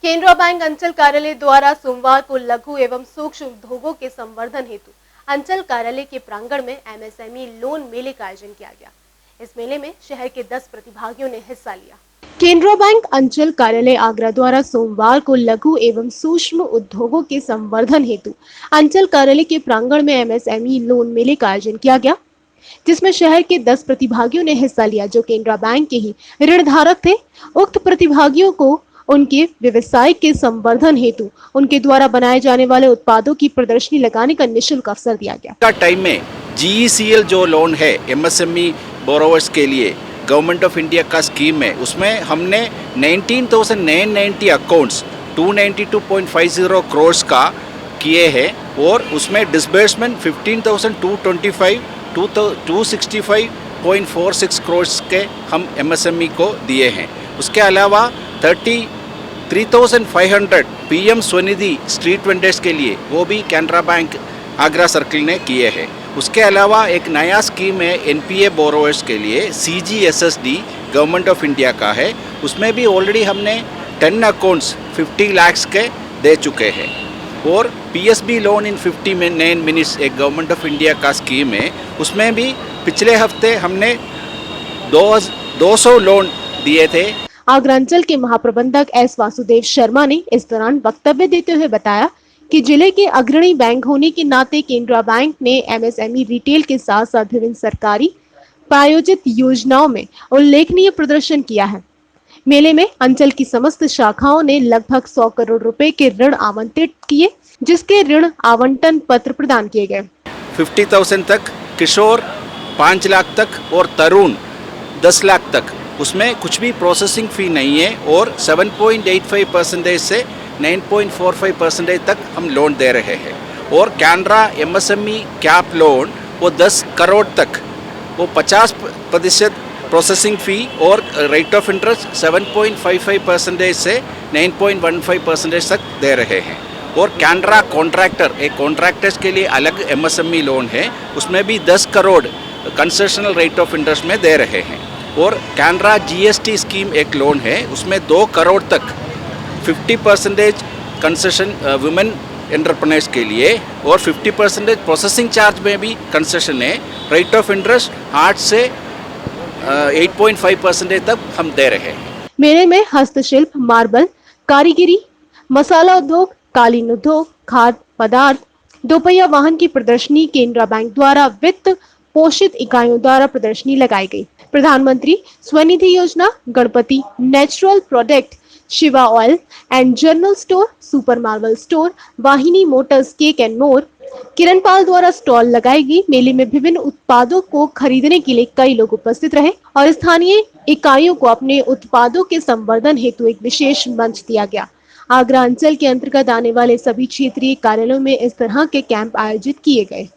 Canara bank अंचल कार्यालय द्वारा सोमवार को लघु एवं सूक्ष्म उद्योगों के संवर्धन हेतु अंचल कार्यालय के प्रांगण में एमएसएमई लोन मेले का आयोजन किया गया। इस मेले में शहर के 10 प्रतिभागियों ने हिस्सा लिया। केनरा बैंक अंचल कार्यालय आगरा द्वारा सोमवार को लघु एवं सूक्ष्म उद्योगों के संवर्धन हेतु अंचल कार्यालय के प्रांगण में एमएसएमई लोन मेले का आयोजन किया गया, जिसमें शहर के 10 प्रतिभागियों ने हिस्सा लिया जो केनरा बैंक के ही ऋण धारक थे। उक्त प्रतिभागियों को उनके व्यवसाय के संवर्धन हेतु उनके द्वारा बनाए जाने वाले उत्पादों की प्रदर्शनी लगाने का निःशुल्क अवसर दिया गया। का टाइम में GECL जो लोन है एमएसएमई बोरोवर्स के लिए गवर्नमेंट ऑफ इंडिया का स्कीम है, उसमें हमने 19,990 अकाउंट्स 292.50 करोड़ का किए हैं और उसमें डिसबर्समेंट 265.46 करोड़ के हम एमएसएमई को दिए हैं। उसके अलावा 33,500 PM स्वनिधि स्ट्रीट वेंडर्स के लिए वो भी कैनरा बैंक आगरा सर्किल ने किए हैं। उसके अलावा एक नया स्कीम है NPA बोरोवर्स के लिए CGSSD गवर्नमेंट ऑफ इंडिया का है, उसमें भी ऑलरेडी हमने 10 अकाउंट्स 50 लाख के दे चुके हैं। और PSB लोन इन 59 मिनट्स एक गवर्नमेंट ऑफ इंडिया का स्कीम है, उसमें भी पिछले हफ्ते हमने 200 लोन दिए थे। आगरा अंचल के महाप्रबंधक S वासुदेव शर्मा ने इस दौरान वक्तव्य देते हुए बताया कि जिले के अग्रणी बैंक होने के नाते केनरा बैंक ने एमएसएमई रिटेल के साथ साथ विभिन्न सरकारी प्रायोजित योजनाओं में उल्लेखनीय प्रदर्शन किया है। मेले में अंचल की समस्त शाखाओं ने लगभग 100 करोड़ रुपए के ऋण आवंटित किए, जिसके ऋण आवंटन पत्र प्रदान किए गए। 50,000 तक, किशोर 5 लाख तक और तरुण 10 लाख तक, उसमें कुछ भी प्रोसेसिंग फ़ी नहीं है और 7.85% से 9.45% तक हम लोन दे रहे हैं। और कैनरा एमएसएमई कैप लोन वो 10 करोड़ तक वो 50% प्रोसेसिंग फ़ी और रेट ऑफ इंटरेस्ट 7.55% से 9.15% तक दे रहे हैं। और कैनरा कॉन्ट्रैक्टर, एक कॉन्ट्रैक्टर्स के लिए अलग एमएसएमई लोन है, उसमें भी 10 crore concessional rate of interest में दे रहे हैं। और कैनरा GST स्कीम एक लोन है, उसमें 2 करोड़ तक 50% कंसेशन वुमेन एंटरप्रेन्योर्स के लिए और 50% प्रोसेसिंग चार्ज में भी कंसेशन है। रेट ऑफ इंटरेस्ट 8 से 8.5% तक हम दे रहे हैं। मेले में हस्तशिल्प, मार्बल कारीगरी, मसाला उद्योग, कालीन उद्योग, खाद्य पदार्थ, दोपहिया वाहन की प्रदर्शनी केनरा बैंक द्वारा वित्त पोषित इकाइयों द्वारा प्रदर्शनी लगाई गई। प्रधानमंत्री स्वनिधि योजना, Ganpati natural product, Shiva oil and general store, super Marvel store, वाहिनी मोटर्स केक एंड मोर, किरण पाल द्वारा स्टॉल लगाई गई। मेले में विभिन्न उत्पादों को खरीदने के लिए कई लोग उपस्थित रहे और स्थानीय इकाइयों को अपने उत्पादों के संवर्धन हेतु एक विशेष मंच दिया गया। आगरा अंचल के अंतर्गत आने वाले सभी क्षेत्रीय कार्यालयों में इस तरह के कैंप आयोजित किए गए।